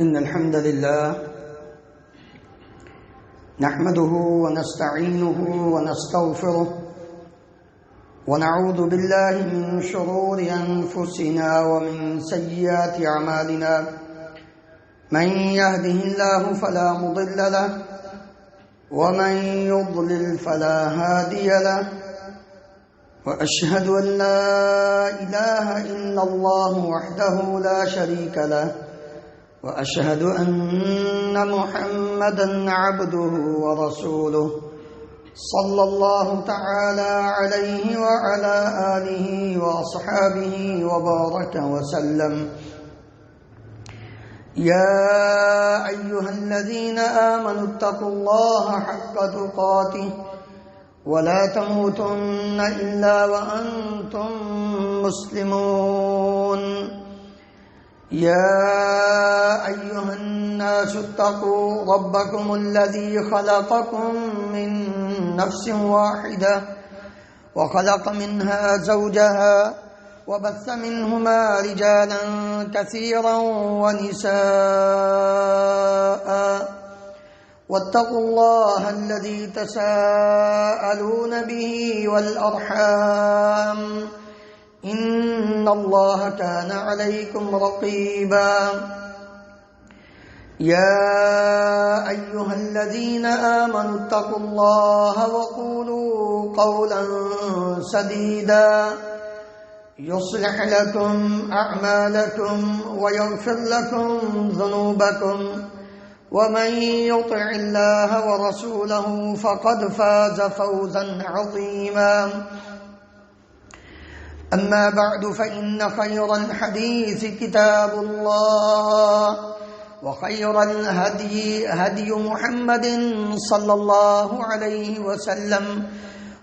إن الحمد لله نحمده ونستعينه ونستغفره ونعوذ بالله من شرور أنفسنا ومن سيئات أعمالنا من يهده الله فلا مضل له ومن يضلل فلا هادي له وأشهد أن لا إله إلا الله وحده لا شريك له وأشهد أن محمدًا عبده ورسوله صلى الله تعالى عليه وعلى آله وأصحابه وبارك وسلم. يا أيها الذين آمنوا اتقوا الله حق تقاته ولا تموتن إلا وأنتم مسلمون. يا أيها الناس اتقوا ربكم الذي خلقكم من نفس واحدة وخلق منها زوجها وبث منهما رجالا كثيرا ونساء واتقوا الله الذي تساءلون به والأرحام إن الله كان عليكم رقيبا. يا أيها الذين آمنوا اتقوا الله وقولوا قولا سديدا يصلح لكم أعمالكم ويغفر لكم ذنوبكم ومن يطع الله ورسوله فقد فاز فوزا عظيما. أما بعد فإن خير الحديث كتاب الله وخير الهدي هدي محمد صلى الله عليه وسلم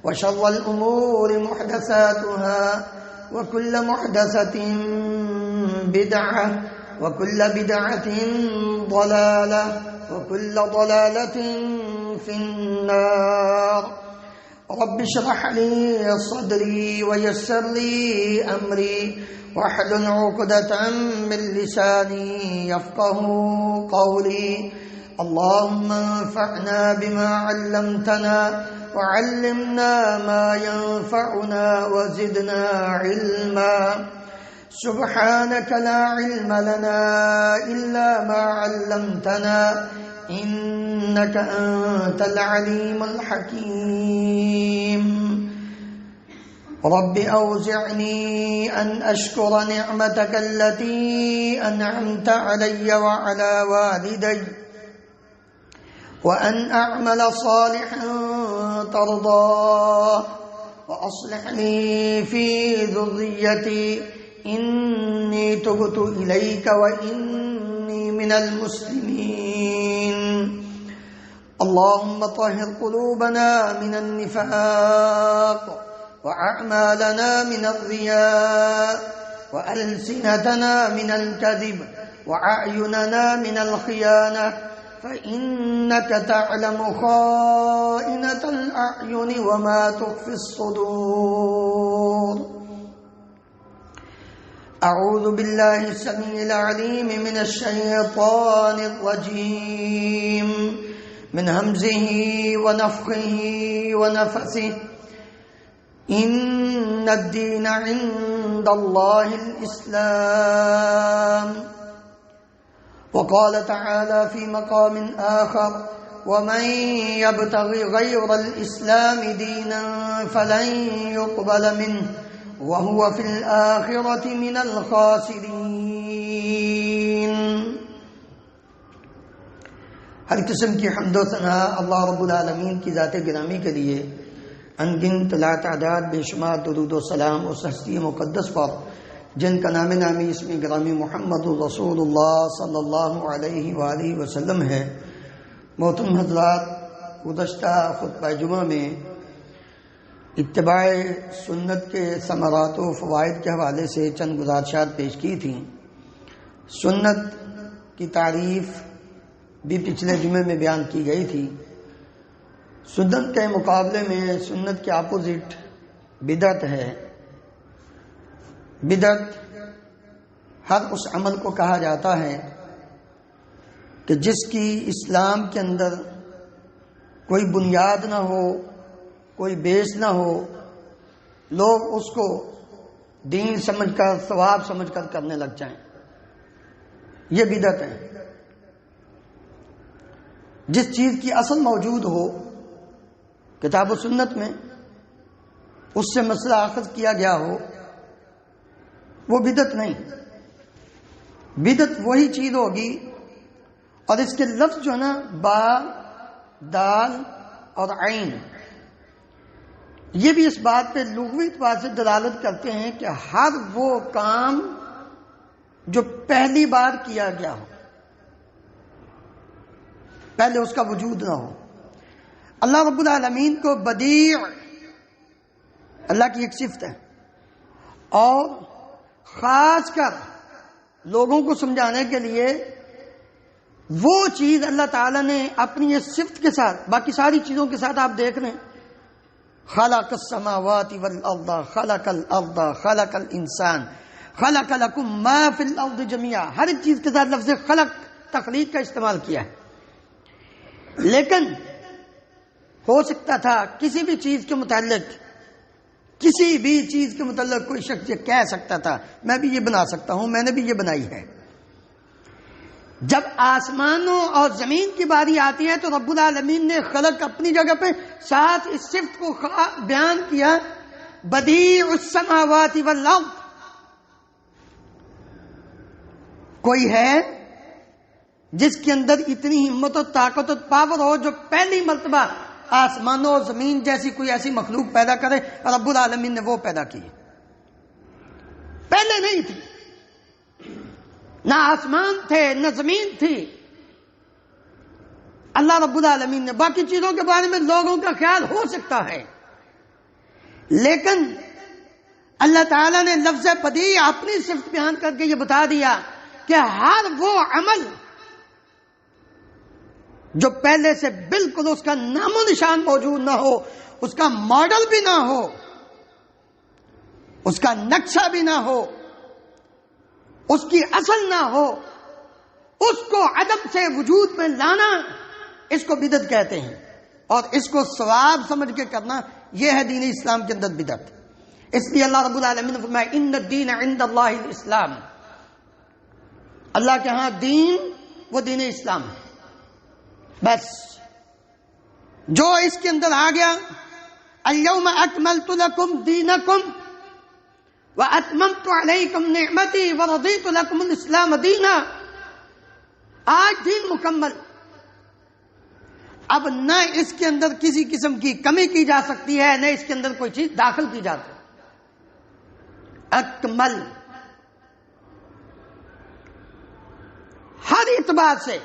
وشر الأمور محدثاتها وكل محدثة بدعة وكل بدعة ضلالة وكل ضلالة في النار. رب اشرح لي صدري ويسر لي أمري واحلل عقدة من لساني يفقه قولي. اللهم انفعنا بما علمتنا وعلمنا ما ينفعنا وزدنا علما. سبحانك لا علم لنا إلا ما علمتنا إنك أنت العليم الحكيم. رب أوزعني أن أشكر نعمتك التي أنعمت علي وعلى والدي وأن أعمل صالحا ترضاه وأصلح لي في ذريتي إني تبت إليك وإني من المسلمين. اللهم طهر قلوبنا من النفاق وأعمالنا من الرياء وألسنتنا من الكذب وأعيننا من الخيانة فإنك تعلم خائنة الأعين وما تخفي الصدور. أعوذ بالله السميع العليم من الشيطان الرجيم من همزه ونفخه ونفثه. إن الدين عند الله الإسلام. وقال تعالى في مقام آخر ومن يبتغي غير الإسلام دينا فلن يقبل منه وهو في الآخرة من الخاسرين. ہر قسم کی حمد و ثنا اللہ رب العالمین کی ذات گرامی کے لیے انگنت لا تعداد بے شمار درود و سلام اس ہستی مقدس پر جن کا نام نامی اسم گرامی محمد رسول اللہ صلی اللہ علیہ وآلہ وسلم ہے. محترم حضرات، گزشتہ خطبہ جمعہ میں اتباع سنت کے ثمرات و فوائد کے حوالے سے چند گزارشات پیش کی تھیں. سنت کی تعریف بھی پچھلے جمعے میں بیان کی گئی تھی. سنت کے مقابلے میں سنت کے اپوزٹ بدعت ہے. بدعت ہر اس عمل کو کہا جاتا ہے کہ جس کی اسلام کے اندر کوئی بنیاد نہ ہو، کوئی بیس نہ ہو، لوگ اس کو دین سمجھ کر، ثواب سمجھ کر کرنے لگ جائیں، یہ بدعت ہے۔ جس چیز کی اصل موجود ہو کتاب و سنت میں، اس سے مسئلہ اخذ کیا گیا ہو، وہ بدعت نہیں۔ بدعت وہی چیز ہوگی، اور اس کے لفظ جو ہے نا، با، دال اور عین، یہ بھی اس بات پہ لغوی اعتبار سے دلالت کرتے ہیں کہ ہر وہ کام جو پہلی بار کیا گیا ہو، پہلے اس کا وجود نہ ہو۔ اللہ رب العالمین کو بدیع اللہ کی ایک صفت ہے، اور خاص کر لوگوں کو سمجھانے کے لیے وہ چیز اللہ تعالیٰ نے اپنی اس صفت کے ساتھ، باقی ساری چیزوں کے ساتھ آپ دیکھ لیں، خلق السماوات والارض خلق الارض خلق الانسان خلق لکم ما فی الارض جميعا، ہر ایک چیز کے ساتھ لفظ خلق، تخلیق کا استعمال کیا ہے۔ لیکن ہو سکتا تھا کسی بھی چیز کے متعلق، کسی بھی چیز کے متعلق کوئی شخص یہ کہہ سکتا تھا میں بھی یہ بنا سکتا ہوں، میں نے بھی یہ بنائی ہے۔ جب آسمانوں اور زمین کی باری آتی ہے تو رب العالمین نے خلق اپنی جگہ پہ ساتھ اس صفت کو بیان کیا، بدیع السماوات والارض۔ کوئی ہے جس کے اندر اتنی ہمت و طاقت و پاور ہو جو پہلی مرتبہ آسمانوں اور زمین جیسی کوئی ایسی مخلوق پیدا کرے؟ رب العالمین نے وہ پیدا کی، پہلے نہیں تھی، نہ آسمان تھے نہ زمین تھی، اللہ رب العالمین نے۔ باقی چیزوں کے بارے میں لوگوں کا خیال ہو سکتا ہے، لیکن اللہ تعالیٰ نے لفظ بدیع اپنی صفت بیان کر کے یہ بتا دیا کہ ہر وہ عمل جو پہلے سے بالکل اس کا نام و نشان موجود نہ ہو، اس کا ماڈل بھی نہ ہو، اس کا نقشہ بھی نہ ہو، اس کی اصل نہ ہو، اس کو عدم سے وجود میں لانا، اس کو بدعت کہتے ہیں، اور اس کو ثواب سمجھ کے کرنا، یہ ہے دین اسلام کے اندر بدعت۔ اس لیے اللہ رب العالمین نے فرمایا ان الدین عند اللہ الاسلام، اللہ کے ہاں دین وہ دین اسلام ہے۔ بس جو اس کے اندر آ گیا، الیوم اکملت لکم دینکم واتممت علیکم نعمتی ورضیت لکم الاسلام دینا، آج دین مکمل، اب نہ اس کے اندر کسی قسم کی کمی کی جا سکتی ہے، نہ اس کے اندر کوئی چیز داخل کی جاتی۔ اکمل، ہر اعتبار سے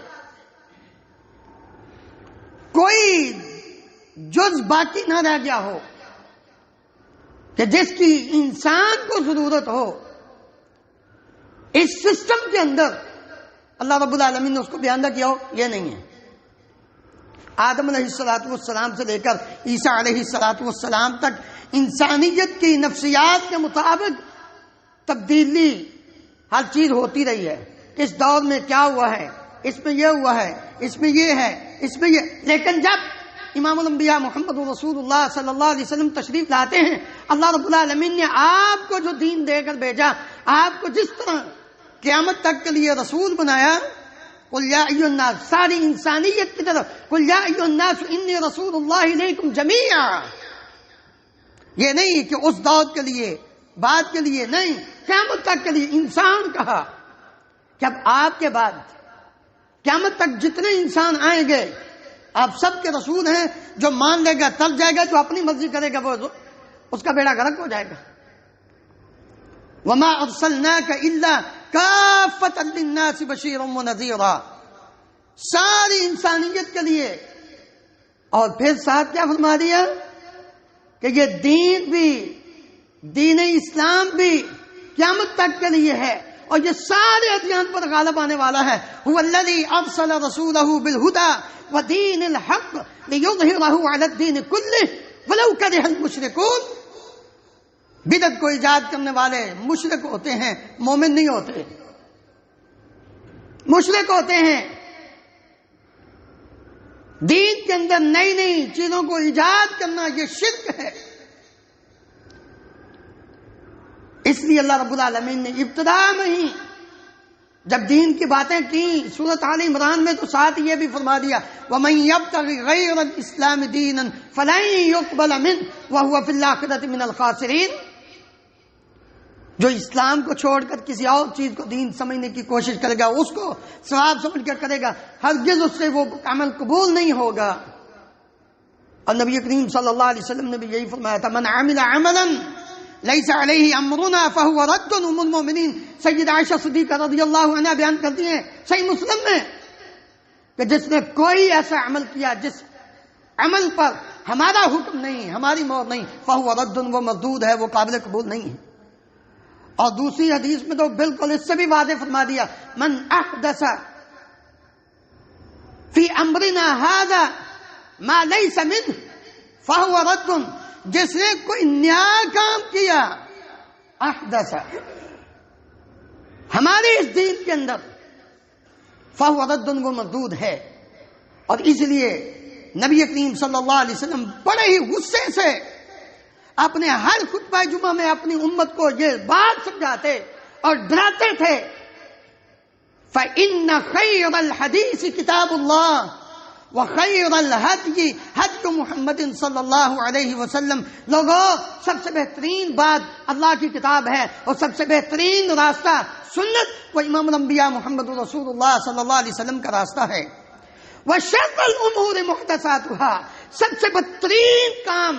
کوئی جز باقی نہ رہ گیا ہو کہ جس کی انسان کو ضرورت ہو، اس سسٹم کے اندر اللہ رب العالمین نے اس کو بیان نہ کیا ہو، یہ نہیں ہے۔ آدم علیہ السلام سے لے کر عیسیٰ علیہ السلام تک انسانیت کی نفسیات کے مطابق تبدیلی ہر چیز ہوتی رہی ہے۔ اس دور میں کیا ہوا ہے، اس میں یہ ہوا ہے، اس میں یہ ہے، اس میں یہ، لیکن جب امام الانبیاء محمد رسول اللہ صلی اللہ علیہ وسلم تشریف لاتے ہیں، اللہ رب العالمین نے آپ کو جو دین دے کر بھیجا، آپ کو جس طرح قیامت تک کے لیے رسول بنایا، قل یا ایھا الناس، ساری انسانیت کی طرف، قل یا ایھا الناس انی رسول اللہ الیکم جمیعا، یہ نہیں کہ اس دور کے لیے، بعد کے لیے نہیں، قیامت تک کے لیے انسان کہا کہ اب آپ کے بعد قیامت تک جتنے انسان آئیں گے آپ سب کے رسول ہیں، جو مان لے گا تب جائے گا، جو اپنی مرضی کرے گا وہ اس کا بیڑا غرق ہو جائے گا۔ وما ارسلناک الا کافۃ للناس بشیرا ونذیرا، ساری انسانیت کے لیے، اور پھر ساتھ کیا فرما دیا کہ یہ دین بھی، دین اسلام بھی قیامت تک کے لیے ہے، اور یہ سارے ادیان پر غالب آنے والا ہے۔ هو الذی ارسل رسولہ بالہدی ودین الحق لیظہرہ علی الدین کلہ ولو کرہ المشرکون۔ بدعت کو ایجاد کرنے والے مشرک ہوتے ہیں، مومن نہیں ہوتے، مشرک ہوتے ہیں، دین کے اندر نئی نئی چیزوں کو ایجاد کرنا یہ شرک ہے۔ اس لیے اللہ رب العالمین نے ابتدا میں ہی جب دین کی باتیں کی سورۃ آل عمران میں، تو ساتھ یہ بھی فرما دیا وَمَن يَبْتَغِ غَيْرَ الْإِسْلَامِ دِينًا فَلَن يُقْبَلَ مِنْهُ وَهُوَ فِي الْآخِرَةِ مِنَ الْخَاسِرِينَ۔ جو اسلام کو چھوڑ کر کسی اور چیز کو دین سمجھنے کی کوشش کرے گا، اس کو ثواب سمجھ کر کرے گا، ہرگز اس سے وہ عمل قبول نہیں ہوگا۔ اور نبی کریم صلی اللہ علیہ وسلم نے بھی یہی فرمایا تھا، من عمل عملا لیس علیہ امرنا فہو رد۔ ام المؤمنین سیدہ عائشہ صدیقہ رضی اللہ عنہا بیان کرتی ہیں صحیح مسلم میں کہ جس نے کوئی ایسا عمل کیا جس عمل پر ہمارا حکم نہیں، ہماری مور نہیں، فہو رد، وہ مردود ہے، وہ قابل قبول نہیں ہے۔ اور دوسری حدیث میں تو بالکل اس سے بھی واضح فرما دیا، من احدث فی امرنا ھذا ما لیس منہ فہو رد۔ جس نے کوئی نیا کام کیا، احدث، ہمارے اس دین کے اندر، فہو رد، وہ مردود ہے۔ اور اس لیے نبی کریم صلی اللہ علیہ وسلم بڑے ہی غصے سے اپنے ہر خطبہ جمعہ میں اپنی امت کو یہ بات سمجھاتے اور ڈراتے تھے، فَإِنَّ خَيْرَ الْحَدِيثِ كِتَابُ اللَّهِ وَخَيْرَ الْهَدْيِ هَدْيُ مُحَمَّدٍ صلی اللہ علیہ وسلم۔ لوگوں، سب سے بہترین بات اللہ کی کتاب ہے، اور سب سے بہترین راستہ سنت و امام الانبیاء محمد رسول اللہ صلی اللہ علیہ وسلم کا راستہ ہے۔ وَشَرُّ الْأُمُورِ مُحْدَثَاتُهَا، سب سے بدترین کام،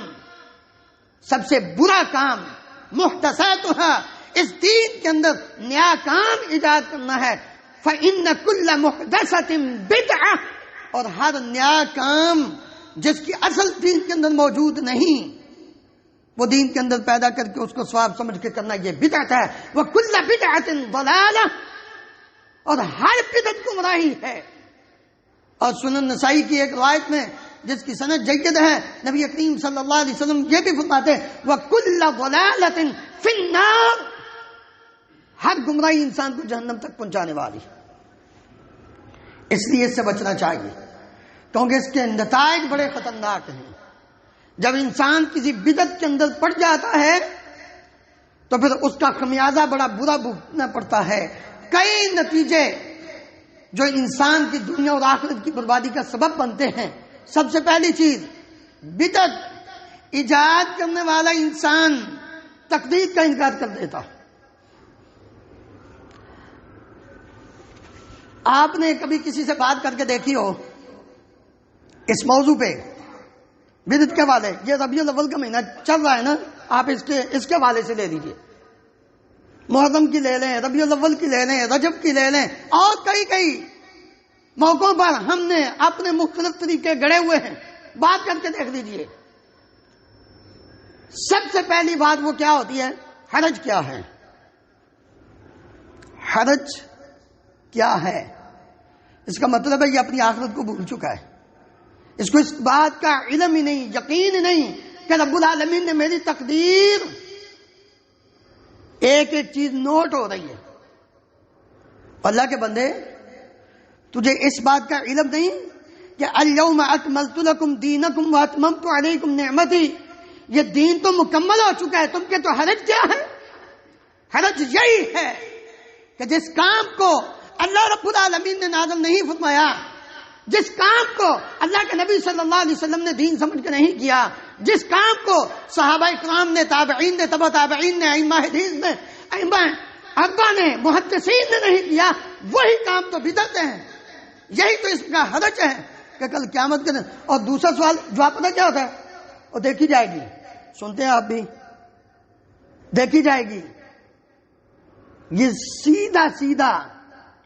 سب سے برا کام، محدثاتها، اس دین کے اندر نیا کام ایجاد کرنا ہے۔ فَإِنَّ كُلَّ مُحْدَثَةٍ بِدْعَةٍ، اور ہر نیا کام جس کی اصل دین کے اندر موجود نہیں، وہ دین کے اندر پیدا کر کے اس کو ثواب سمجھ کے کرنا، یہ بدعت ہے۔ وَكُلَّ بِدْعَةٍ ضَلَالَةٍ، اور ہر بدعت گمراہی ہے۔ اور سنن نسائی کی ایک روایت میں جس کی سند جید ہے، نبی کریم صلی اللہ علیہ وسلم یہ بھی فرماتے ہیں وَكُلَّ ضَلَالَةٍ فِي النَّارِ، ہر گمراہی انسان کو جہنم تک پہنچانے والی۔ اس لیے اس سے بچنا چاہیے، کیونکہ اس کے نتائج بڑے خطرناک ہیں۔ جب انسان کسی بدعت کے اندر پڑ جاتا ہے تو پھر اس کا خمیازہ بڑا برا بھگتنا پڑتا ہے۔ کئی نتیجے جو انسان کی دنیا اور آخرت کی بربادی کا سبب بنتے ہیں۔ سب سے پہلی چیز، بدعت ایجاد کرنے والا انسان تقدیر کا انکار کر دیتا۔ آپ نے کبھی کسی سے بات کر کے دیکھی ہو اس موضوع پہ، بدعت کے حوالے، یہ ربیع الاول کا مہینہ چل رہا ہے نا، آپ اس کے حوالے سے لے لیجئے، محرم کی لے لیں، ربیع الاول کی لے لیں، رجب کی لے لیں، اور کئی موقعوں پر ہم نے اپنے مختلف طریقے گڑے ہوئے ہیں، بات کر کے دیکھ لیجئے۔ سب سے پہلی بات وہ کیا ہوتی ہے؟ حرج کیا ہے؟ حرج کیا ہے؟ اس کا مطلب ہے یہ اپنی آخرت کو بھول چکا ہے، اس کو اس بات کا علم ہی نہیں، یقین ہی نہیں کہ رب العالمین نے میری تقدیر ایک ایک چیز نوٹ ہو رہی ہے۔ اللہ کے بندے، تجھے اس بات کا علم نہیں کہ الیوم اکملت لکم دینکم واتممت علیکم نعمتی، یہ دین تو مکمل ہو چکا ہے، تم کے تو حرج کیا ہے؟ حرج یہی ہے کہ جس کام کو اللہ رب العالمین نے نازل نہیں فرمایا، جس کام کو اللہ کے نبی صلی اللہ علیہ وسلم نے دین سمجھ کے نہیں کیا، جس کام کو صحابہ کرام نے، تابعین نے، تبع تابعین نے، ائمہ حدیث نے، ائمہ اربعہ نے، محدثین نے نہیں کیا، وہی کام تو بدعت ہیں۔ یہی تو اس کا حرج ہے کہ کل قیامت کے دن۔ اور دوسرا سوال جواب پتہ کیا ہوتا ہے؟ اور دیکھی جائے گی، سنتے ہیں آپ بھی، دیکھی جائے گی۔ یہ سیدھا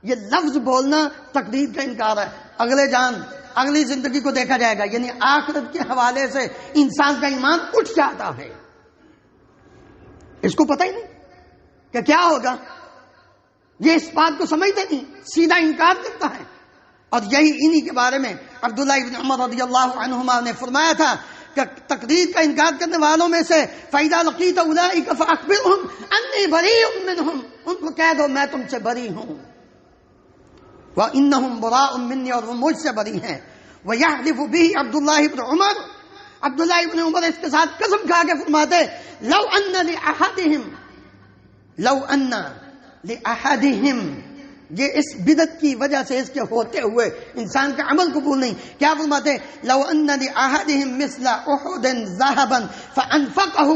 یہ لفظ بولنا تقدیر کا انکار ہے۔ اگلی زندگی کو دیکھا جائے گا، یعنی آخرت کے حوالے سے انسان کا ایمان اٹھ جاتا ہے۔ اس کو پتہ ہی نہیں کہ کیا ہوگا، یہ اس بات کو سمجھتے نہیں، سیدھا انکار کرتا ہے۔ اور یہی انہی کے بارے میں عبداللہ ابن عمر رضی اللہ عنہما نے فرمایا تھا کہ تقدیر کا انکار کرنے والوں میں سے فَإِذَا لَقِيتَ أُولَٰئِكَ فَأَخْبِرْهُمْ أَنِّي بَرِيءٌ مِّنْهُمْ، ان کو کہہ دو میں تم سے بری ہوں، وَإِنَّهُمْ بُرَاءٌ مِّنِّي، اور وہ مجھ سے بری ہیں، وَيَحْلِفُ بِهِ عبداللہ ابن عمر، عبداللہ ابن عمر اس کے ساتھ قسم کھا کے فرماتے لَوْ أَنَّ لِأَحَدِهِمْ، یہ اس بدعت کی وجہ سے، اس کے ہوتے ہوئے انسان کا عمل قبول نہیں. کیا فرماتے؟ لو ان لأحدهم مثل احد ذهبا فانفقه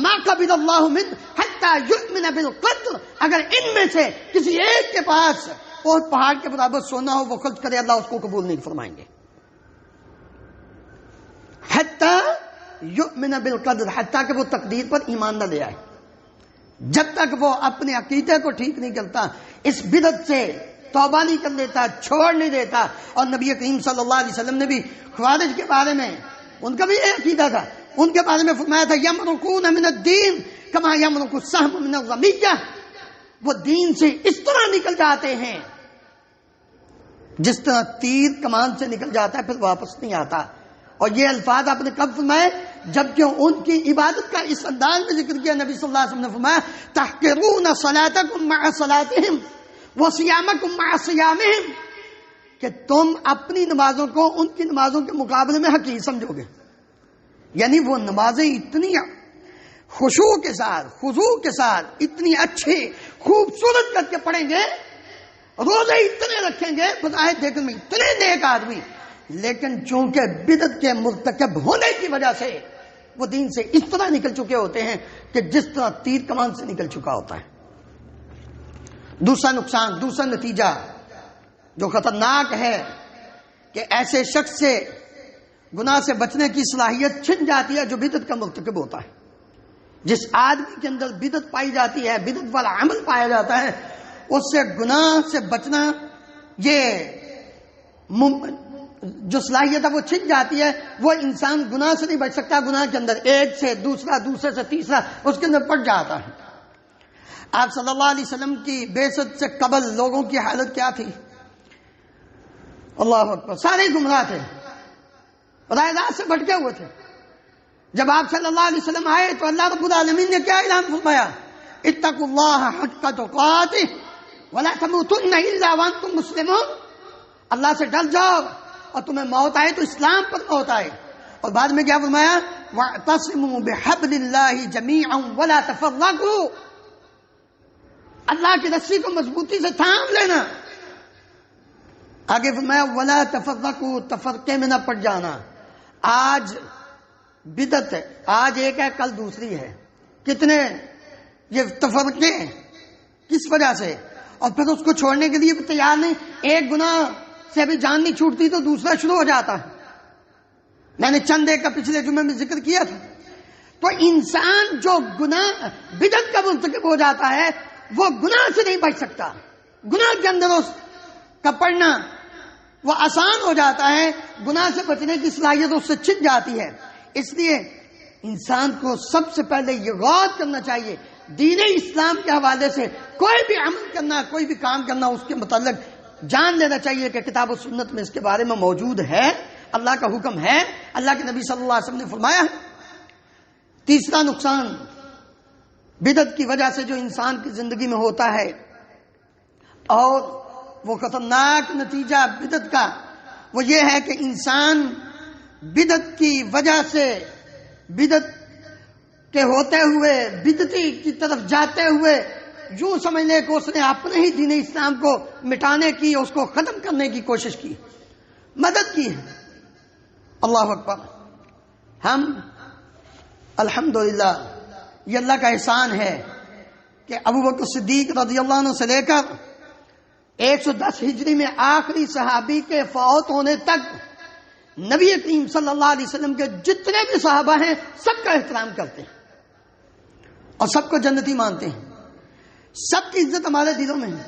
ما قبل الله منه حتى يؤمن بالقدر، اگر ان میں سے کسی ایک کے پاس اور پہاڑ کے برابر سونا ہو وہ خرچ کرے، اللہ اس کو قبول نہیں فرمائیں گے. حتى يؤمن بالقدر، حتیٰ کہ وہ تقدیر پر ایمان نہ لے آئے. جب تک وہ اپنے عقیدے کو ٹھیک نہیں کرتا، اس بدعت سے توبہ نہیں کر لیتا، چھوڑ نہیں دیتا. اور نبی کریم صلی اللہ علیہ وسلم نے بھی خوارج کے بارے میں، ان کا بھی یہ عقیدہ تھا، ان کے بارے میں فرمایا تھا یمرقون من الدین کما یمرق السهم من الرمیہ، وہ دین سے اس طرح نکل جاتے ہیں جس طرح تیر کمان سے نکل جاتا ہے پھر واپس نہیں آتا. اور یہ الفاظ آپ نے کب فرمائے؟ جبکہ ان کی عبادت کا اس انداز میں ذکر کیا. نبی صلی اللہ علیہ وسلم نے فرمایا تحقرون صلاتکم مع صلاتہم وصیامکم مع صیامہم، کہ تم اپنی نمازوں کو ان کی نمازوں کے مقابلے میں حقیر سمجھو گے. یعنی وہ نمازیں اتنی خشوع کے ساتھ، خضوع کے ساتھ، اتنی اچھے خوبصورت کر کے پڑھیں گے، روزے اتنے رکھیں گے، بظاہر دیکھنے میں اتنے نیک آدمی، لیکن چونکہ بدعت کے مرتکب ہونے کی وجہ سے وہ دین سے اس طرح نکل چکے ہوتے ہیں کہ جس طرح تیر کمان سے نکل چکا ہوتا ہے. دوسرا نقصان، دوسرا نتیجہ جو خطرناک ہے کہ ایسے شخص سے گناہ سے بچنے کی صلاحیت چھن جاتی ہے جو بدعت کا مرتکب ہوتا ہے. جس آدمی کے اندر بدعت پائی جاتی ہے، بدعت والا عمل پایا جاتا ہے، اس سے گناہ سے بچنا، یہ جو صلاحیت ہے وہ چھن جاتی ہے. وہ انسان گناہ سے نہیں بچ سکتا، گناہ کے اندر ایک سے دوسرا، دوسرے سے تیسرا اس کے اندر پڑ جاتا ہے. آپ صلی اللہ علیہ وسلم کی بعثت سے قبل لوگوں کی حالت کیا تھی؟ اللہ اکبر، سارے گمراہ تھے، راہ راست سے بھٹکے ہوئے تھے. جب آپ صلی اللہ علیہ وسلم آئے تو اللہ رب العالمین نے کیا اعلان فرمایا؟ اتقوا اللہ حق تقاتہ ولا تموتن الا وانتم مسلمون، اللہ سے ڈر جاؤ اور تمہیں موت آئے تو اسلام پر موت آئے. اور بعد میں کیا فرمایا؟ واعتصموا بحبل اللہ جميعا ولا تفرقوا، اللہ کی رسی کو مضبوطی سے تھام لینا. آگے فرمایا ولا تفرقوا، تفرقے میں نہ پڑ جانا. آج بدعت ہے، آج ایک ہے کل دوسری ہے. کتنے یہ تفرقے کس وجہ سے؟ اور پھر اس کو چھوڑنے کے لیے بھی تیار نہیں. ایک گناہ سے ابھی جان نہیں چھوٹتی تو دوسرا شروع ہو جاتا ہے. میں نے چند ایک کا پچھلے جمعے میں ذکر کیا تھا. تو انسان جو گناہ بدعت کا مرتکب ہو جاتا ہے وہ گناہ سے نہیں بچ سکتا. گناہ کے اندر اس کا پڑنا وہ آسان ہو جاتا ہے، گناہ سے بچنے کی صلاحیت اس سے چھن جاتی ہے. اس لیے انسان کو سب سے پہلے یہ غور کرنا چاہیے دین اسلام کے حوالے سے کوئی بھی عمل کرنا، کوئی بھی کام کرنا، اس کے متعلق جان لینا چاہیے کہ کتاب و سنت میں اس کے بارے میں موجود ہے، اللہ کا حکم ہے، اللہ کے نبی صلی اللہ علیہ وسلم نے فرمایا ہے. تیسرا نقصان بدعت کی وجہ سے جو انسان کی زندگی میں ہوتا ہے، اور وہ خطرناک نتیجہ بدعت کا، وہ یہ ہے کہ انسان بدعت کی وجہ سے، بدعت کے ہوتے ہوئے، بدعتی کی طرف جاتے ہوئے یوں سمجھ لے کہ اس نے اپنے ہی دین اسلام کو مٹانے کی، اس کو ختم کرنے کی کوشش کی، مدد کی ہے. اللہ اکبر. ہم الحمدللہ یہ اللہ کا احسان ہے کہ ابوبکر صدیق رضی اللہ عنہ سے لے کر 110 ہجری میں آخری صحابی کے فوت ہونے تک نبی کریم صلی اللہ علیہ وسلم کے جتنے بھی صحابہ ہیں سب کا احترام کرتے ہیں اور سب کو جنتی مانتے ہیں. سب کی عزت ہمارے دلوں میں ہے.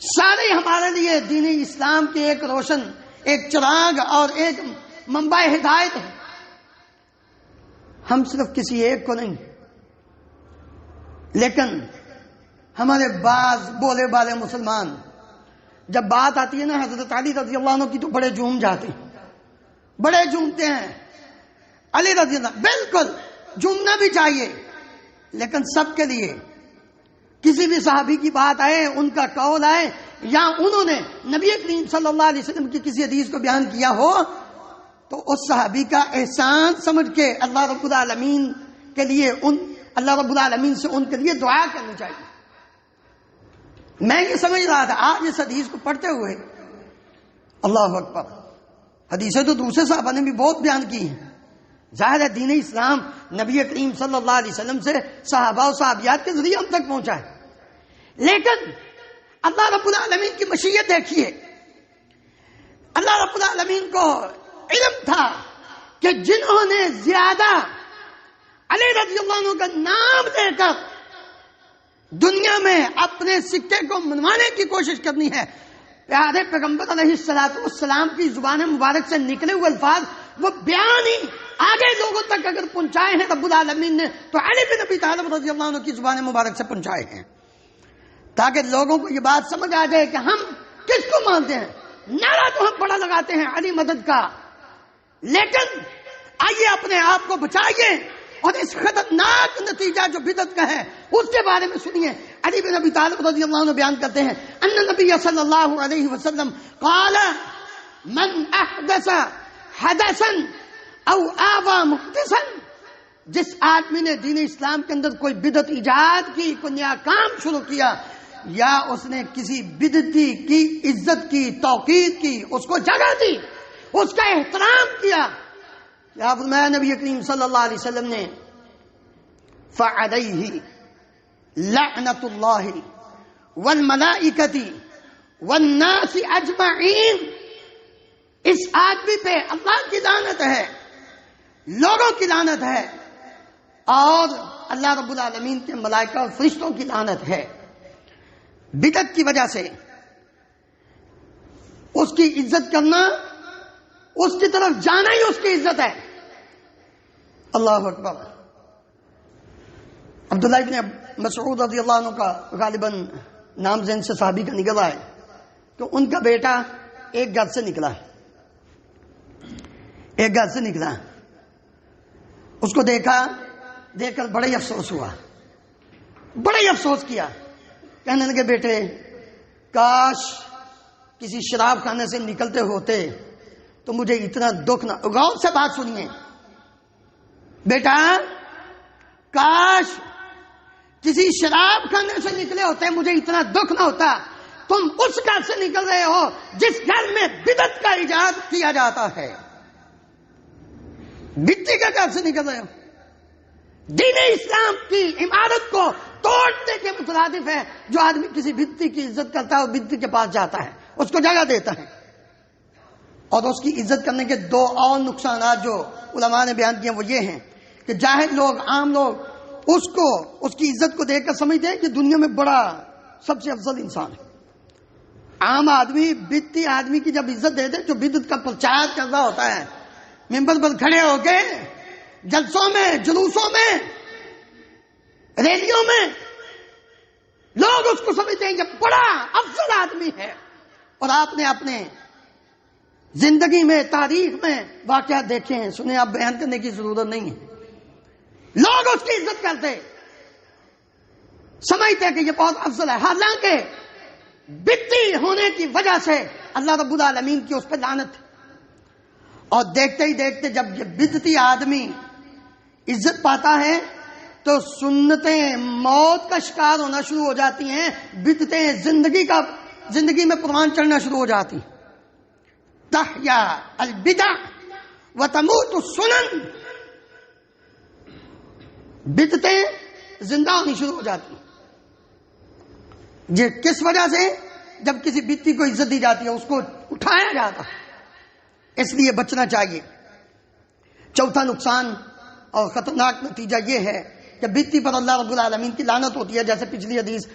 سارے ہمارے لیے دین اسلام کے ایک روشن، ایک چراغ اور ایک منبع ہدایت ہے. ہم صرف کسی ایک کو نہیں، لیکن ہمارے بعض بولے بالے مسلمان جب بات آتی ہے نا حضرت علی رضی اللہ عنہ کی تو بڑے جھوم جاتے ہیں، بڑے جھومتے ہیں. علی رضی اللہ بالکل جھومنا بھی چاہیے، لیکن سب کے لیے کسی بھی صحابی کی بات آئے، ان کا قول آئے یا انہوں نے نبی کریم صلی اللہ علیہ وسلم کی کسی حدیث کو بیان کیا ہو تو اس صحابی کا احسان سمجھ کے اللہ رب العالمین کے لیے اللہ رب العالمین سے ان کے لیے دعا کرنی چاہیے۔ میں یہ سمجھ رہا تھا آج اس حدیث کو پڑھتے ہوئے، اللہ اکبر، حدیثیں تو دوسرے صحابہ نے بھی بہت بیان کی ہیں، ظاہر ہے دین اسلام نبی کریم صلی اللہ علیہ وسلم سے صحابہ و صحابیات کے ذریعے ہم تک پہنچا ہے، لیکن اللہ رب العالمین کی مشیت دیکھیے، اللہ رب العالمین کو علم تھا کہ جنہوں نے زیادہ علی رضی اللہ عنہ کا نام لے کر دنیا میں اپنے سکے کو منوانے کی کوشش کرنی ہے، پیارے پیغمبر علیہ السلام کی زبان مبارک سے نکلے ہوئے الفاظ وہ بیان ہی آگے لوگوں تک اگر پہنچائے ہیں رب العالمین نے تو علی بن ابی طالب رضی اللہ عنہ کی زبان مبارک سے پہنچائے ہیں، تاکہ لوگوں کو یہ بات سمجھ آ جائے کہ ہم کس کو مانتے ہیں۔ نعرہ تو ہم بڑا لگاتے ہیں علی مدد کا، لیکن آئیے اپنے آپ کو بچائیے اور اس خطرناک نتیجہ جو بدعت کا ہے اس کے بارے میں سنیے۔ علی بن ابی طالب رضی اللہ عنہ بیان کرتے ہیں ان نبی صلی اللہ علیہ وسلم قال من احدث حدثا او آوى محدثا، جس آدمی نے دین اسلام کے اندر کوئی بدعت ایجاد کی، کوئی نیا کام شروع کیا، یا اس نے کسی بدعتی کی عزت کی، توقیر کی، اس کو جگہ دی، اس کا احترام کیا، کیا فرمایا نبی کریم صلی اللہ علیہ وسلم نے فعلیہ لعنت اللہ والملائکۃ والناس اجمعین، اس آدمی پہ اللہ کی لعنت ہے، لوگوں کی لعنت ہے، اور اللہ رب العالمین کے ملائکہ اور فرشتوں کی لعنت ہے۔ بدعت کی وجہ سے اس کی عزت کرنا، اس کی طرف جانا ہی اس کی عزت ہے۔ اللہ اکبر۔ عبداللہ ابن مسعود رضی اللہ عنہ کا غالباً نام ذہن سے صحابی کا نکل رہا ہے، تو ان کا بیٹا ایک گھر سے نکلا، اس کو دیکھ کر بڑا ہی افسوس ہوا، بڑا ہی افسوس کیا، کہنے لگے بیٹے کاش کسی شراب خانے سے نکلتے ہوتے تو مجھے اتنا دکھ نہ، غور سے بات سنیے، بیٹا کاش کسی شراب خانے سے نکلے ہوتے مجھے اتنا دکھ نہ ہوتا، تم اس گھر سے نکل رہے ہو جس گھر میں بدعت کا ایجاد کیا جاتا ہے، بدعتی کے گھر سے نکل رہے ہو۔ دین اسلام کی عمارت کو توڑنے کے مترادف ہے جو آدمی کسی بدعتی کی عزت کرتا ہے اور بدعتی کے پاس جاتا ہے، اس کو جگہ دیتا ہے، اور اس کی عزت کرنے کے دو اور نقصانات جو علماء نے بیان کیے وہ یہ ہیں کہ جاہل لوگ، عام لوگ اس کی عزت کو دیکھ کر سمجھتے ہیں کہ دنیا میں بڑا سب سے افضل انسان ہے۔ عام آدمی بدعتی آدمی کی جب عزت دے دے جو بدعت کا پرچار کر رہا ہوتا ہے، ممبر پر کھڑے ہو کے جلسوں میں، جلوسوں میں، ریلیوں میں، لوگ اس کو سمجھتے ہیں کہ بڑا افضل آدمی ہے، اور آپ نے اپنے زندگی میں، تاریخ میں واقعات دیکھے ہیں، سنیں، آپ بیان کرنے کی ضرورت نہیں ہے، لوگ اس کی عزت کرتے، سمجھتے ہیں کہ یہ بہت افضل ہے، حالانکہ بدعتی ہونے کی وجہ سے اللہ رب العالمین کی اس پہ لعنت ہے۔ اور دیکھتے ہی دیکھتے جب یہ بدعتی آدمی عزت پاتا ہے تو سنتیں موت کا شکار ہونا شروع ہو جاتی ہیں، بدعتیں زندگی میں پروان چڑھنا شروع ہو جاتی ہیں۔ تحیا البدع وتموت السنن، بدعتیں زندہ ہونی شروع ہو جاتی ہیں۔ یہ کس وجہ سے؟ جب کسی بدعتی کو عزت دی جاتی ہے، اس کو اٹھایا جاتا ہے، اس لیے بچنا چاہیے۔ چوتھا نقصان اور خطرناک نتیجہ یہ ہے کہ بدعتی پر اللہ رب العالمین کی لعنت ہوتی ہے، جیسے پچھلی حدیث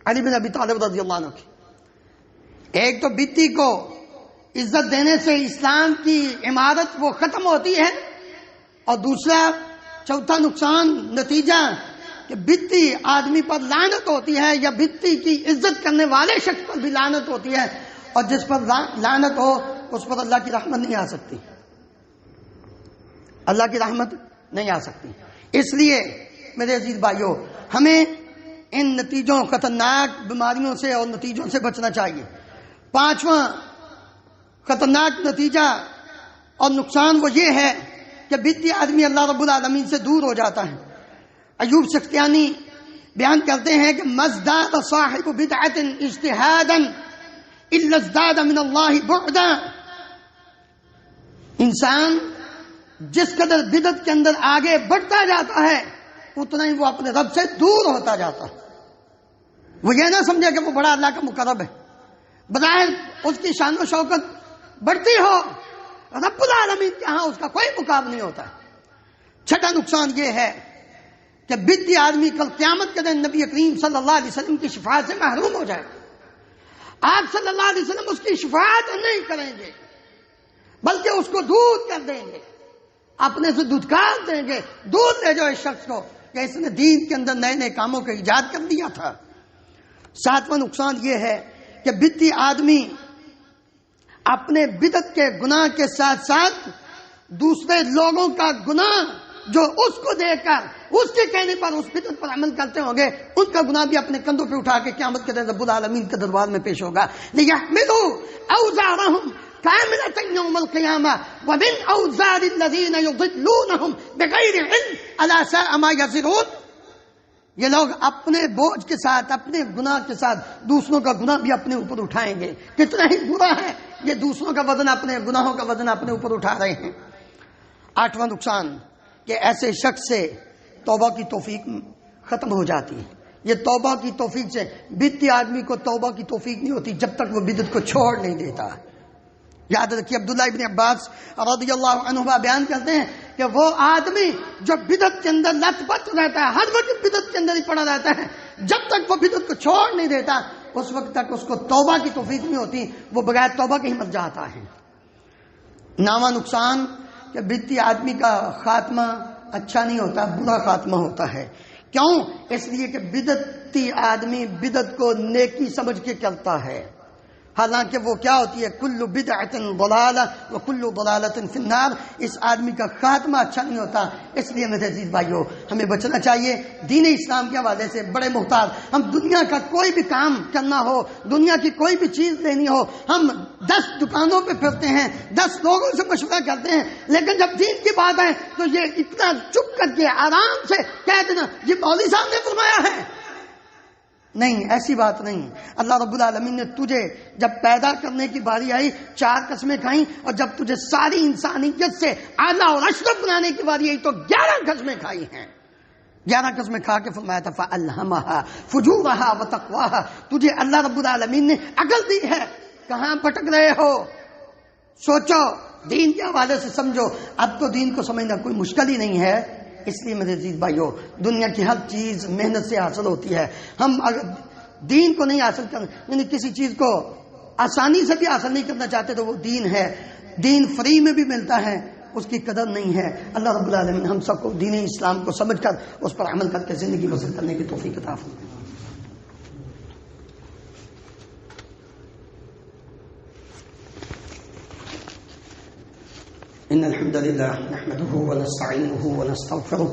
علی بن ابی طالب رضی اللہ عنہ کی۔ ایک تو بدعتی کو عزت دینے سے اسلام کی عمارت وہ ختم ہوتی ہے، اور دوسرا چوتھا نقصان، نتیجہ کہ بدعتی آدمی پر لعنت ہوتی ہے، یا بدعتی کی عزت کرنے والے شخص پر بھی لعنت ہوتی ہے، اور جس پر لعنت ہو اس پر اللہ کی رحمت نہیں آ سکتی، اللہ کی رحمت نہیں آ سکتی۔ اس لیے میرے عزیز بھائیوں، ہمیں ان نتیجوں خطرناک بیماریوں سے اور نتیجوں سے بچنا چاہیے۔ پانچواں خطرناک نتیجہ اور نقصان وہ یہ ہے کہ بدعتی آدمی اللہ رب العالمین سے دور ہو جاتا ہے۔ ایوب سختیانی بیان کرتے ہیں کہ مزداد صاحب بدعت اجتہادا الا ازداد من اللہ بعدا، انسان جس قدر بدعت کے اندر آگے بڑھتا جاتا ہے اتنا ہی وہ اپنے رب سے دور ہوتا جاتا ہے۔ وہ یہ نہ سمجھے کہ وہ بڑا اللہ کا مقرب ہے، بظاہر اس کی شان و شوکت بڑھتی ہو، رب العالمین کے ہاں اس کا کوئی مقابلہ نہیں ہوتا۔ چھٹا نقصان یہ ہے کہ بدعتی آدمی کل قیامت کے دن نبی کریم صلی اللہ علیہ وسلم کی شفاعت سے محروم ہو جائے۔ آپ صلی اللہ علیہ وسلم اس کی شفاعت نہیں کریں گے بلکہ اس کو دور کر دیں گے، اپنے سے دھتکار دیں گے، دور لے جاؤ اس شخص کو کہ اس نے دین کے اندر نئے نئے کاموں کا ایجاد کر دیا تھا۔ ساتواں نقصان یہ ہے کہ بدعتی آدمی اپنے بدعت کے گناہ کے ساتھ ساتھ دوسرے لوگوں کا گناہ جو اس کو دیکھ کر اس کے کہنے پر اس بدعت پر عمل کرتے ہوں گے ان کا گناہ بھی اپنے کندھوں پہ اٹھا کے قیامت کے دن رب العالمین کے دربار میں پیش ہوگا۔ لِيَحْمِلُوا أَوْزَارَهُمْ كَامِلَةً يَوْمَ الْقِيَامَةِ وَمِنْ أَوْزَارِ الَّذِينَ يُضِلُّونَهُمْ بِغَيْرِ عِلْمٍ أَلَا سَاءَ مَا يَزِرُونَ۔ یہ لوگ اپنے بوجھ کے ساتھ، اپنے گناہ کے ساتھ دوسروں کا گناہ بھی اپنے اوپر اٹھائیں گے۔ کتنا ہی برا ہے یہ دوسروں کا وزن، اپنے گناہوں کا وزن اپنے اوپر اٹھا رہے ہیں۔ آٹھواں نقصان کہ ایسے شخص سے توبہ کی توفیق ختم ہو جاتی ہے۔ یہ توبہ کی توفیق سے بدعتی آدمی کو توبہ کی توفیق نہیں ہوتی جب تک وہ بدعت کو چھوڑ نہیں دیتا۔ یاد رکھیے عبداللہ ابن عباس رضی اللہ عنہما بیان کرتے ہیں کہ وہ آدمی جو بدعت کے اندر لت پت رہتا ہے، ہر وقت بدعت کے اندر ہی پڑا رہتا ہے، جب تک وہ بدعت کو چھوڑ نہیں دیتا اس وقت تک اس کو توبہ کی توفیق نہیں ہوتی، وہ بغیر توبہ کے ہی مر جاتا ہے۔ نواں نقصان کہ بدعتی آدمی کا خاتمہ اچھا نہیں ہوتا، برا خاتمہ ہوتا ہے۔ کیوں؟ اس لیے کہ بدعتی آدمی بدعت کو نیکی سمجھ کے کرتا ہے، حالانکہ وہ کیا ہوتی ہے؟ کل بدعۃ ضلالہ وکل ضلالۃ فی النار۔ اس آدمی کا خاتمہ اچھا نہیں ہوتا۔ اس لیے میرے عزیز بھائیوں ہمیں بچنا چاہیے دین اسلام کے حوالے سے بڑے محتاط۔ ہم دنیا کا کوئی بھی کام کرنا ہو، دنیا کی کوئی بھی چیز لینی ہو، ہم 10 دکانوں پہ پھرتے ہیں، 10 لوگوں سے مشورہ کرتے ہیں، لیکن جب دین کی بات ہے تو یہ اتنا چپ کر کے آرام سے کہہ دینا یہ مولوی صاحب نے فرمایا ہے۔ نہیں، ایسی بات نہیں۔ اللہ رب العالمین نے تجھے جب پیدا کرنے کی باری آئی 4 قسمیں کھائیں، اور جب تجھے ساری انسانیت سے اعلیٰ اور اشرف بنانے کی باری آئی تو 11 قسمیں کھائی ہیں۔ 11 قسمیں کھا کے فرمایا تھا فَأَلْهَمَهَا فُجُورَهَا وَتَقْوَاهَا۔ تجھے اللہ رب العالمین نے عقل دی ہے، کہاں بھٹک رہے ہو؟ سوچو، دین کے حوالے سے سمجھو۔ اب تو دین کو سمجھنا کوئی مشکل ہی نہیں ہے۔ اس لیے میرے عزیز بھائیوں دنیا کی ہر چیز محنت سے حاصل ہوتی ہے۔ ہم اگر دین کو نہیں حاصل کرنا، یعنی کسی چیز کو آسانی سے بھی حاصل نہیں کرنا چاہتے تو وہ دین ہے، دین فری میں بھی ملتا ہے، اس کی قدر نہیں ہے۔ اللہ رب العالمین ہم سب کو دین اسلام کو سمجھ کر اس پر عمل کر کے زندگی بسر کرنے کی توفیق عطا فرمائے۔ إن الحمد لله نحمده ونستعينه ونستغفره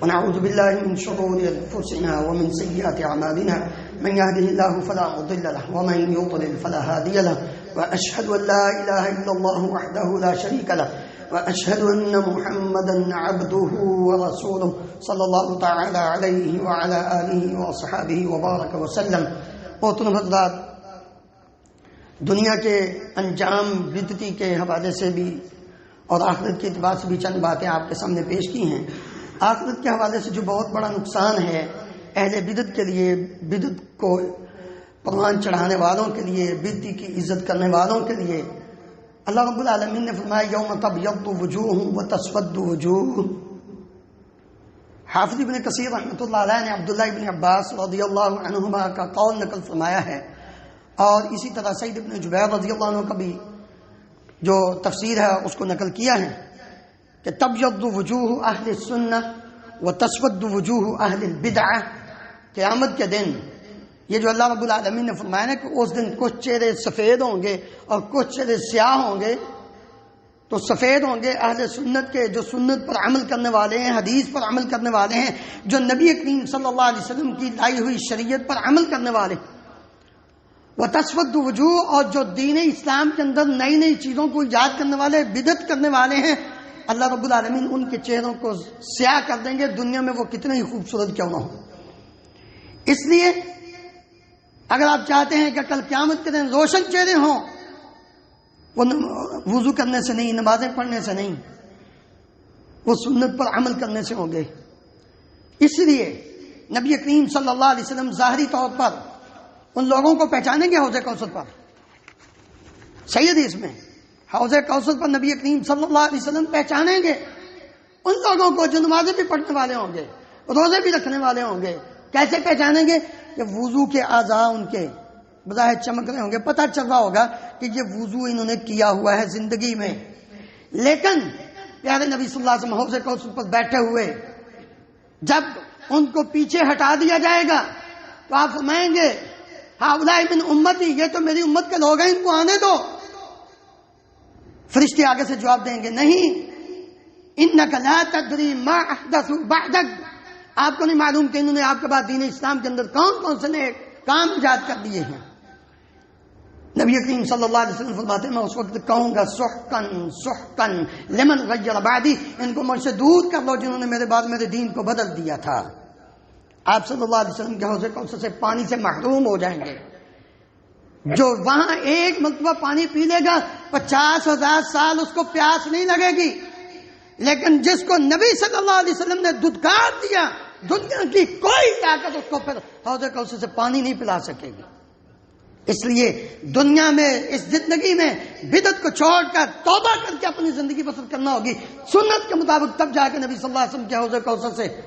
ونعوذ بالله من شرور أنفسنا ومن سيئات أعمالنا من يهده الله فلا مضل له ومن يضلل فلا هادي له وأشهد أن لا إله إلا الله وحده لا شريك له وأشهد أن محمدا عبده ورسوله صلى الله تعالى عليه وعلى آله وصحبه وبارك وسلم۔ محترم حضرات، دنیا کے انجام بدعتی کے حوالے سے بھی اور آخرت کے اعتبار سے بھی چند باتیں آپ کے سامنے پیش کی ہیں۔ آخرت کے حوالے سے جو بہت بڑا نقصان ہے اہل بدعت کے لیے، بدعت کو پروان چڑھانے والوں کے لیے، بدعتی کی عزت کرنے والوں کے لیے، اللہ رب العالمین نے فرمایا یوم تبیض وجوہ وتسود وجوہ۔ حافظ ابن کثیر رحمۃ اللہ علیہ نے عبداللہ ابن عباس رضی اللہ عنہما کا قول نقل فرمایا ہے، اور اسی طرح سعید ابن جبیر رضی اللہ عنہ کا بھی جو تفسیر ہے اس کو نقل کیا ہے کہ تبیض وجوہ اہل السنہ وتسود وجوہ اہل البدع۔ قیامت کے دن یہ جو اللہ رب العالمین نے فرمایا ہے کہ اس دن کچھ چہرے سفید ہوں گے اور کچھ چہرے سیاہ ہوں گے، تو سفید ہوں گے اہل سنت کے، جو سنت پر عمل کرنے والے ہیں، حدیث پر عمل کرنے والے ہیں، جو نبی کریم صلی اللہ علیہ وسلم کی لائی ہوئی شریعت پر عمل کرنے والے ہیں۔ وَتَسْوَدُّ وُجُوهُ، اور جو دین اسلام کے اندر نئی نئی چیزوں کو ایجاد کرنے والے، بدعت کرنے والے ہیں، اللہ رب العالمین ان کے چہروں کو سیاہ کر دیں گے، دنیا میں وہ کتنے ہی خوبصورت کیوں نہ ہو۔ اس لیے اگر آپ چاہتے ہیں کہ کل قیامت کے دن روشن چہرے ہوں، وہ وضو کرنے سے نہیں، نمازیں پڑھنے سے نہیں، وہ سنت پر عمل کرنے سے ہوں گے۔ اس لیے نبی کریم صلی اللہ علیہ وسلم ظاہری طور پر ان لوگوں کو پہچانیں گے حوض کوثر پر، صحیح حدیث میں حوض کوثر پر نبی کریم صلی اللہ علیہ وسلم پہچانیں گے ان لوگوں کو جو نمازیں بھی پڑھنے والے ہوں گے، روزے بھی رکھنے والے ہوں گے۔ کیسے پہچانیں گے؟ کہ وضو کے اعضاء ان کے بظاہر چمک رہے ہوں گے، پتہ چل رہا ہوگا کہ یہ وضو انہوں نے کیا ہوا ہے زندگی میں۔ لیکن پیارے نبی صلی اللہ علیہ وسلم حوض کوثر پر بیٹھے ہوئے جب ان کو پیچھے ہٹا دیا جائے گا تو آپ فرمائیں گے ہؤلاء من امتی، یہ تو میری امت کے لوگ ہیں، ان کو آنے دو۔ فرشتے آگے سے جواب دیں گے نہیں، انک لا تدری ما احدثوا بعدک، آپ کو نہیں معلوم کہ انہوں نے آپ کے بعد دین اسلام کے اندر کون کون سے نئے کام ایجاد کر دیے ہیں۔ نبی کریم صلی اللہ علیہ وسلم فرماتے ہیں میں اس وقت کہوں گا سحقن سحقن لمن غیر بعدی، ان کو مجھ سے دور کر لو جنہوں نے میرے بعد میرے دین کو بدل دیا تھا۔ آپ صلی اللہ علیہ وسلم کے حوض کوثر سے پانی سے محروم ہو جائیں گے۔ جو وہاں ایک مرتبہ پانی پی لے گا 50,000 سال اس کو پیاس نہیں لگے گی، لیکن جس کو نبی صلی اللہ علیہ وسلم نے دھتکار دیا، دنیا کی کوئی طاقت اس کو پھر حوض کوثر سے پانی نہیں پلا سکے گی۔ اس لیے دنیا میں اس زندگی میں بدعت کو چھوڑ کر توبہ کر کے اپنی زندگی بسر کرنا ہوگی سنت کے مطابق، تب جا کے نبی صلی اللہ علیہ وسلم کے حوض کوثر سے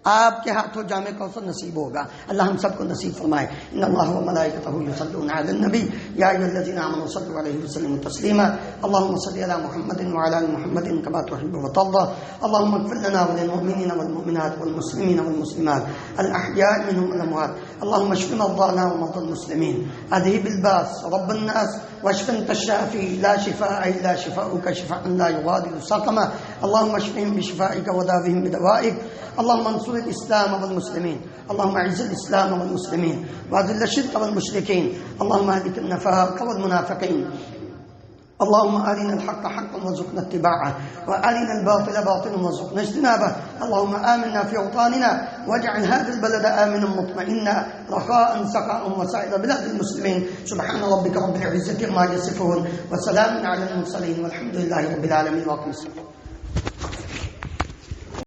آپ کے ہاتھوں جام کوثر نصیب ہوگا۔ اللہ ہم سب کو نصیب فرمائے۔ ان اللہ و ملائکتہ یصلون علی النبی یا ایھا الذین آمنوا صلوا علیہ وسلموا تسلیما۔ اللهم صل علی محمد وعلی آل محمد كما تحب وترضى۔ اللهم اغفر لنا وللمؤمنین والمؤمنات والمسلمین والمسلمات الاحیاء منهم والاموات۔ اللهم اشف مرضانا ومرضى المسلمين، اذهب الباس رب الناس واشف انت الشافي لا شفاء الا شفاؤك شفاء لا يغادر سقما۔ اللهم اشفهم بشفائك وداوهم بدوائك۔ اللهم انصر الاسلام والمسلمين، اللهم اعز الاسلام والمسلمين واذل الشرك والمشركين، اللهم اهلك النفاق والمنافقين، اللهم أرنا الحق حقا وارزقنا اتباعه وأرنا الباطل باطلا وارزقنا اجتنابه. اللهم آمنا في أوطاننا واجعل هذا البلد آمنا مطمئنا رخاء سخاء وسائر بلاد المسلمين. سبحان ربك رب العزة عما يصفون وسلام على المرسلين والحمد لله رب العالمين. واقم الصلاة.